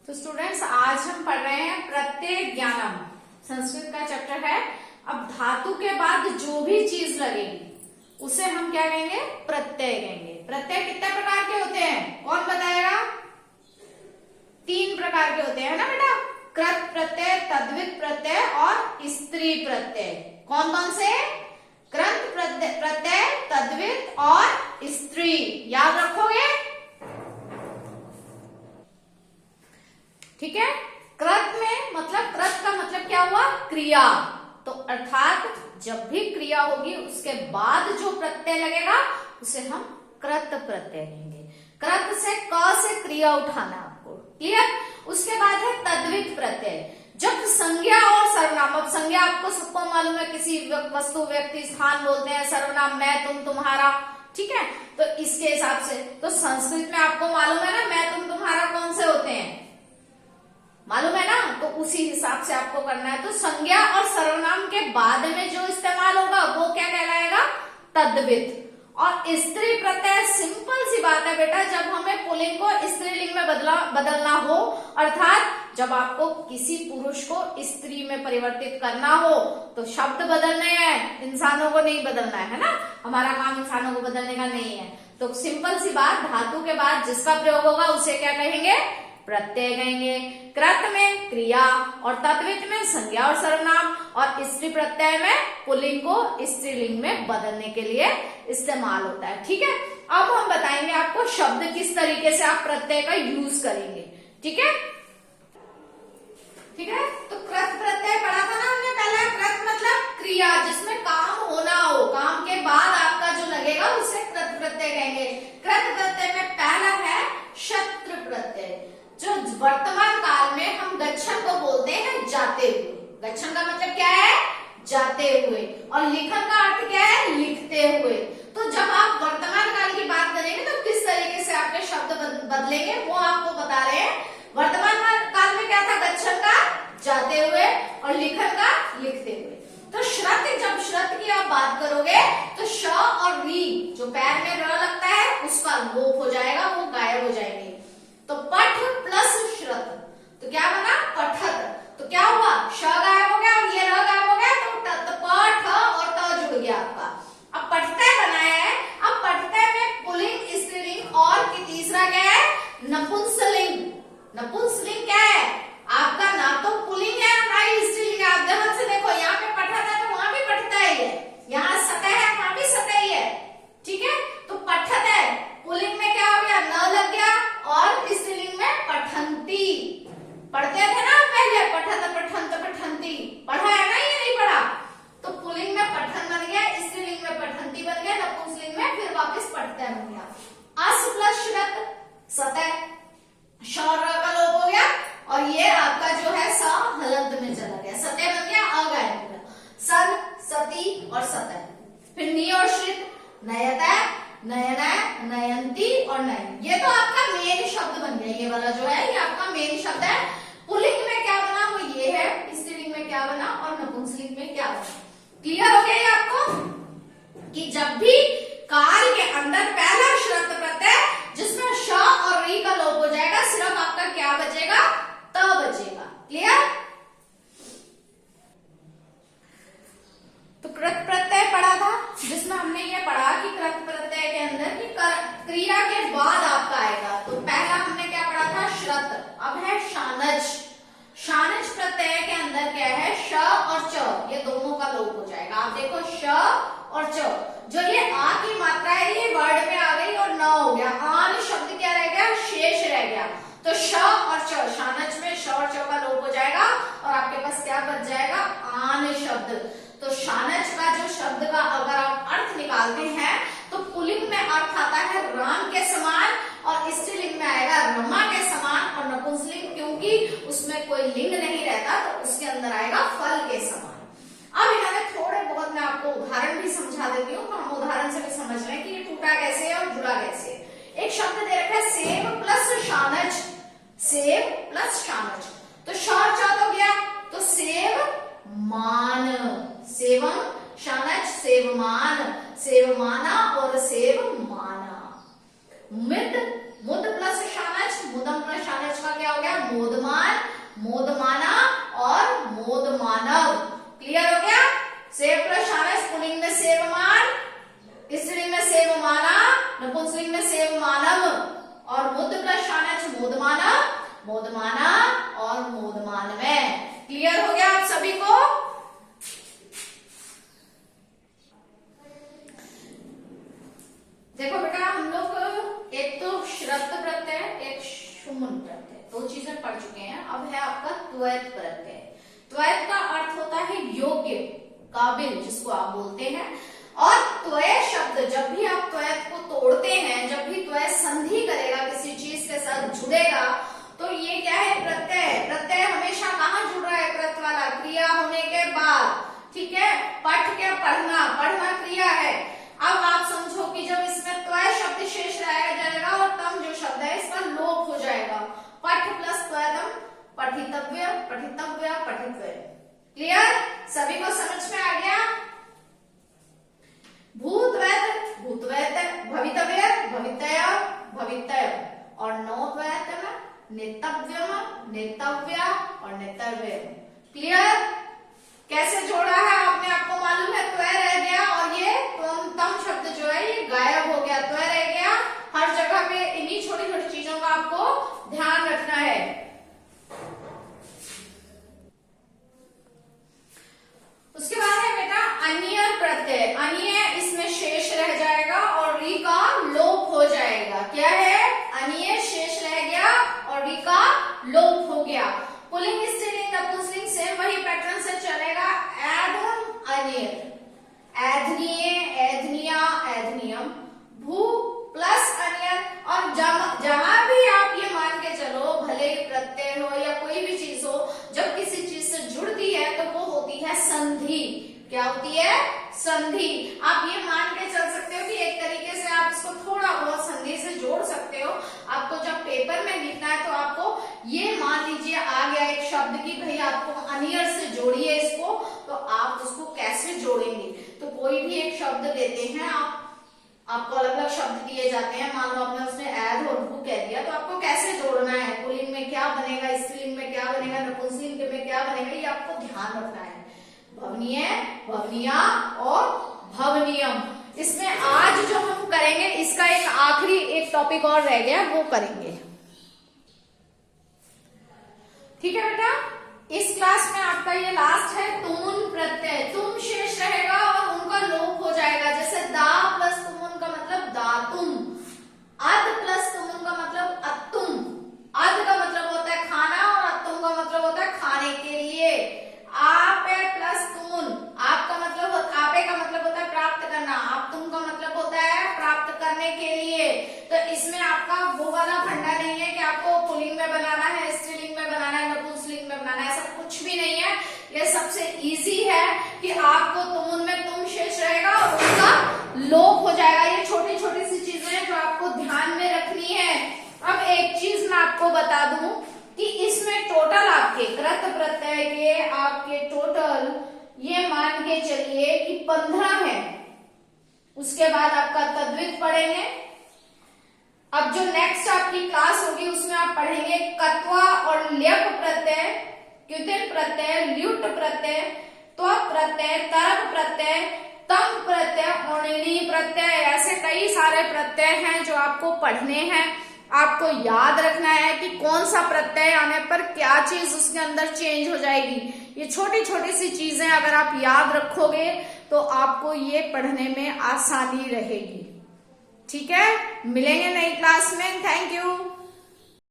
तो स्टूडेंट्स आज हम पढ़ रहे हैं प्रत्यय ज्ञानम, संस्कृत का चैप्टर है। अब धातु के बाद जो भी चीज लगेगी उसे हम क्या कहेंगे? प्रत्यय कहेंगे। प्रत्यय कितने प्रकार के होते हैं? कौन बताएगा? 3 प्रकार के होते हैं ना बेटा, कृत प्रत्यय, तद्वित प्रत्यय और स्त्री प्रत्यय। कौन कौन से? कृत प्रत्यय, तद्वित और स्त्री। याद रखोगे? ठीक है। कृत में मतलब, कृत का मतलब क्या हुआ? क्रिया। तो अर्थात जब भी क्रिया होगी उसके बाद जो प्रत्यय लगेगा उसे हम कृत प्रत्यय कहेंगे। कृत से क से क्रिया उठाना आपको, क्लियर? उसके बाद है तद्वित प्रत्यय। जब संज्ञा और सर्वनाम, अब संज्ञा आपको सबको मालूम है, किसी वस्तु, व्यक्ति, स्थान बोलते हैं। सर्वनाम मैं, तुम, तुम्हारा, ठीक है। तो इसके हिसाब से तो संस्कृत में आपको मालूम है ना, मैं, तुम, तुम्हारा कौन से होते हैं, मालूम है ना? तो उसी हिसाब से आपको करना है। तो संज्ञा और सर्वनाम के बाद में जो इस्तेमाल होगा वो क्या कहलाएगा? तद्वित। और स्त्री प्रत्यय सिंपल सी बात है बेटा, जब हमें पुल्लिंग को स्त्रीलिंग में बदलना हो, अर्थात जब आपको किसी पुरुष को स्त्री में परिवर्तित करना हो तो शब्द बदलने हैं, इंसानों को नहीं बदलना है ना। हमारा काम इंसानों को बदलने का नहीं है। तो सिंपल सी बात, धातु के बाद जिसका प्रयोग होगा उसे क्या कहेंगे? प्रत्यय कहेंगे। कृत में क्रिया और तद्वित में संज्ञा और सर्वनाम, और स्त्री प्रत्यय में पुल्लिंग को स्त्रीलिंग में बदलने के लिए इस्तेमाल होता है। ठीक है। अब हम बताएंगे आपको शब्द किस तरीके से आप प्रत्यय का यूज करेंगे। ठीक है, ठीक है। तो कृत प्रत्यय पढ़ा था ना हमने पहले। कृत मतलब क्रिया, जिसमें काम होना हो, काम के बाद आपका जो लगेगा उसे कृत प्रत्यय कहेंगे। कृत प्रत्यय में पहला है शत्रु प्रत्यय, जो वर्तमान काल में हम गच्छन को बोलते हैं जाते हुए। गच्छन का मतलब क्या है? जाते हुए। और लिखन का अर्थ क्या है? लिखते हुए। तो जब आप वर्तमान काल की बात करेंगे तो किस तरीके से आपके शब्द बदलेंगे वो आपको बता रहे हैं। वर्तमान काल में क्या था? गच्छन का जाते हुए और लिखन का लिखते हुए। तो श्रत, जब श्रत की आप बात करोगे तो श और री, जो पैर में र लगता है, उसका लोप हो जाएगा, वो गायब हो जाएंगे। तो पठ प्लस श्रत, तो क्या बना? पठत। तो क्या हुआ? श गायब हो गया और ये र गायब हो गया, तो पठ और त जुड़ गया आपका। अब पठतय बनाया है। अब पठतय में पुल्लिंग, स्त्रीलिंग और तीसरा क्या है? नपुंसकलिंग। नपुंसकलिंग क्या है आपका? ना तो पुल्लिंग है ना ही स्त्रीलिंग है। आप ध्यान से देखो, यहाँ पे पठत है तो वहां भी पठतय ही है, यहाँ सतह है वहां भी सतह ही है। ठीक है। तो पठत है, पुल्लिंग में क्या हो गया? न लग गया, और स्त्रीलिंग में पठंती। पढ़ते थे ना पहले, पठत, पठंत, पठंती, पढ़ा है ना? ये नहीं पढ़ा? तो पुल्लिंग में पठन बन गया, स्त्रीलिंग में पठंती बन गया, नपुंसकलिंग में फिर वापस पठतय बन गया। अस प्लस श्रत सतह, श का लोप हो गया और ये आपका जो है स हलंत में चला गया, सतह बन गया, अ गायब हो गया। सन, सती और सतह। फिर नी और श्रित, नयतय, नयनय, नयंती और नयन। ये तो आपका मेन शब्द बन गया। ये वाला जो है ये आपका मेन शब्द है। पुल्लिंग में क्या बना वो ये है, स्त्रीलिंग में क्या बना और नपुंसकलिंग में क्या बना। क्लियर हो गया ये आपको कि जब भी काल के अंदर पहला श्रत प्रत्यय जिसमें श और री का लोप हो जाएगा, सिर्फ आपका क्या बचेगा? त बचेगा। क्लियर? तो कृत प्रत्यय पढ़ा था, जिसमें हमने ये पढ़ा कि कृत प्रत्यय के अंदर की क्रिया के बाद आपका आएगा। तो पहला हमने क्या पढ़ा था? श्रत। अब है शानच। शानच प्रत्यय के अंदर क्या है? श और च, ये दोनों का लोप हो जाएगा। आप देखो श और च, जो ये आ की मात्रा है ये वर्ड में आ गई और न हो गया। आन शब्द क्या रह गया? शेष रह गया। तो श और च, शानच में श और च का लोप हो जाएगा और आपके पास क्या बच जाएगा? आन शब्द। तो शानच का जो शब्द का अगर आप अर्थ निकालते हैं तो पुल्लिंग में अर्थ आता है राम के समान और स्त्रीलिंग में आएगा रमा के समान, और नपुंसकलिंग क्योंकि उसमें कोई लिंग नहीं रहता तो उसके अंदर आएगा फल के समान। अब यहाँ में थोड़े बहुत मैं आपको उदाहरण भी समझा देती हूँ, तो हम उदाहरण से भी समझ लें कि ये टूटा कैसे है और जुड़ा कैसे है। एक शब्द दे रखा है सेब प्लस शानच, सेब प्लस शानच। तो श और च तो गया, तो सेब मान, सेवम शानच सेवमान, सेवमाना और सेवमाना। मुद, मुद प्लस शानच, मुदम प्लस शानच का क्या हो गया? मोद मोदमाना और मोदमानव। क्लियर हो गया? सेव प्लस शाने पुल्लिंग में सेवमान, स्त्रीलिंग में सेवमाना, नपुंसकलिंग में सेवमानव और मुद प्लस शाने मोदमाना, मोदमाना और मोदमानवे। क्लियर हो गया आप सभी को? देखो बेटा हम लोग एक तो श्रद्ध प्रत्यय, एक शुमन प्रत्यय, दो चीजें पढ़ चुके हैं। अब है आपका त्वयत प्रत्यय। त्वयत का अर्थ होता है योग्य, काबिल, जिसको आप बोलते हैं। और त्वय शब्द, जब भी आप त्वयत को तोड़ते हैं, जब भी त्वय संधि करेगा, किसी चीज के साथ जुड़ेगा, तो ये क्या है? प्रत्यय। प्रत्यय हमेशा कहाँ जुड़ रहा है? कृत वाला, क्रिया होने के बाद। ठीक है? पठ क्या? पढ़ना, पढ़ना क्रिया है। अब आप समझो कि जब इसमें त्वय शब्द शेष रहेगा जाएगा और तम जो शब्द है इसका लोप हो जाएगा। पठ प्लस त्वयतम, पठितव्य, पठितव्य, पठितव्य। क्लियर? सभी को समझ में आ गया? भूत्वयत, भूत्वयत, भवितव्य, भवितय, भवितय और नौत्वयत में नेतव्यम, नेतव्य और नेतव्य। क्लियर? कैसे जोड़ा है आपने? आपको मालूम है त्वय रह गया और ये तम शब्द जो है ये गायब हो गया, त्वय रह गया। हर जगह पे इन्हीं छोटी छोटी चीजों का आपको ध्यान रखना है। उसके बाद है बेटा अन्य प्रत्यय। अन्य इसमें शेष रह जाएगा और री का लोप हो जाएगा। क्या है? अन्य शेष रह गया और री का लोप हो गया। पुल्लिंग, स्त्रीलिंग, नपुंसकलिंग सेम वही पैटर्न से चलेगा। एधम, अनियर, एधनीय, एधनिया, एधनियम, भू प्लस अनियर। और जहां भी आप ये मान के चलो, भले ही प्रत्यय हो या कोई भी चीज हो, जब किसी चीज से जुड़ती है तो वो होती है संधि। क्या होती है? संधि। आप ये मान के चल सकते हो कि एक तरीके से आप इसको थोड़ा बहुत संधि से जोड़ सकते हो। आपको जब पेपर में लिखना है तो आपको ये मान लीजिए आ गया एक शब्द की भाई आपको अनियर से जोड़िए इसको, तो आप उसको कैसे जोड़ेंगे? तो कोई भी एक शब्द लेते हैं आप, आपको अलग अलग शब्द दिए जाते हैं। मान लो आपने उसमें एध और भू कह दिया, तो आपको कैसे जोड़ना है? पुल्लिंग में क्या बनेगा, स्त्रीलिंग में क्या बनेगा, नपुंसकलिंग में क्या बनेगा, ये आपको ध्यान रखना है। भवनीय, भवनिया और भवनियम। इसमें आज जो हम करेंगे इसका एक आखिरी एक टॉपिक और रह गया, वो करेंगे। ठीक है बेटा? इस क्लास में आपका ये लास्ट है तुमुन प्रत्यय। तुम शेष रहेगा और उनका लोप हो जाएगा। जैसे दा प्लस तुमुन का मतलब दातुम, अद प्लस तुमुन का मतलब अत्तुम। अद का मतलब होता है खाना और अत्तुम का मतलब होता है खाने के लिए। आपे प्लस तुमुन, आपका मतलब, आपे का मतलब होता है प्राप्त करना, आप तुम का मतलब होता है प्राप्त करने के लिए। तो इसमें आपका वो वाला फंडा नहीं है कि आपको पुल्लिंग में बनाना है, स्त्रीलिंग में बनाना है, नपुंसकलिंग में बनाना है, ऐसा कुछ भी नहीं है। ये सबसे इजी है कि आपको तुमुन में तुम शेष रहेगा और उसका लोप हो जाएगा। ये छोटी छोटी सी चीजें हैं जो आपको ध्यान में रखनी है। अब एक चीज मैं आपको बता दूं कि इसमें टोटल आपके कृत प्रत्यय के आपके टोटल ये मान के चलिए कि 15 है। उसके बाद आपका तद्वित पढ़ेंगे। अब जो नेक्स्ट आपकी क्लास होगी उसमें आप पढ़ेंगे कत्वा और ल्यप प्रत्यय, क्युतिन प्रत्यय, ल्युट प्रत्यय, त्व प्रत्यय, तरप प्रत्यय, तम प्रत्यय, औणिनी प्रत्यय। ऐसे कई सारे प्रत्यय हैं जो आपको पढ़ने हैं। आपको याद रखना है कि कौन सा प्रत्यय आने पर क्या चीज उसके अंदर चेंज हो जाएगी। ये छोटी छोटी सी चीजें अगर आप याद रखोगे तो आपको ये पढ़ने में आसानी रहेगी। ठीक है? मिलेंगे नई क्लास में। Thank you.